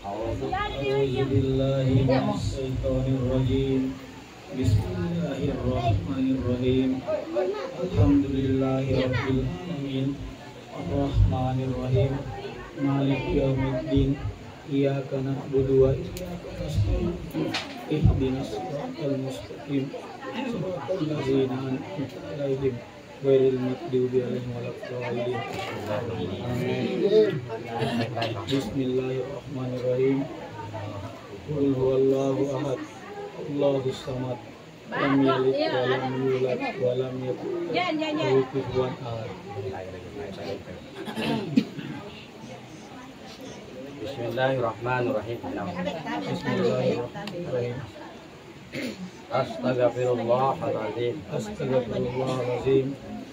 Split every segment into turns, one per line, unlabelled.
أعوذ بالله من الشيطان الرجيم. بسم الله الرحمن الرحيم. الحمد لله رب العالمين الرحمن الرحيم مالك يوم الدين إياك نعبد وإياك نستعين اهدنا الصراط المستقيم صراط الذين أنعمت عليهم غير المغضوب عليهم ولا الضالين. بسم الله الرحمن الرحيم. قل هو الله أحد الله الصمد لم يلد ولم يولد ولم يكن له كفوا أحد.
Bismillahirrahmanirrahim.
Bismillahirrahmanirrahim.
Astaghfirullahaladzim.
Astagfirullahaladzim.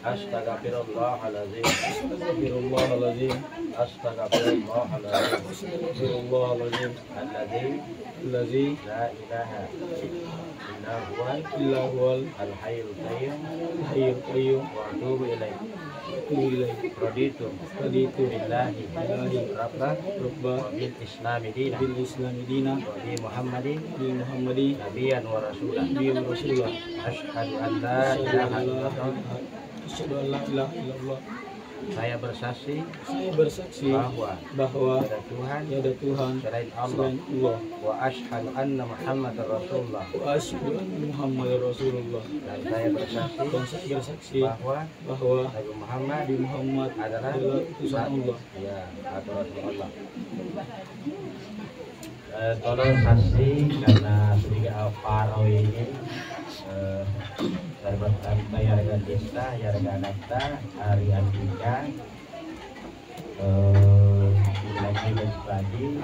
Astaghfirullahaladzim.
Astagfirullahaladzim.
Astaghfirullahaladzim.
Astagfirullahaladzim.
Alladzi
Allazi
la ilaha
illa huwal
al-hayyul qayyum
hayyul qayyum
wa atubu ilaih.
raditu
Raditu billahi rabba
rabba
wa bil islami dina
bil islami dina
wa bi muhammadin
bi muhammadin
nabiyyan wa rasulah.
bi rasulullah.
Asyhadu an la ilaha illallah.
Asyhadu an la ilaha illallah.
Saya bersaksi
Saya bersaksi
bahwa
ada
tiada Tuhan
selain
Allah.
Allah.
Wa asyhadu anna Muhammadar Rasulullah.
Wa asyhadu anna Muhammadar Rasulullah.
Dan saya bersaksi
bahwa
Nabi Muhammad
Nabi Muhammad
adalah
utusan Allah.
Ya, atau Rasulullah. Tolong saksi karena sedikit Al-Faro ini saya berkata Yarga Desa, Yarga Nata, Hari Andika, lagi Besbadi,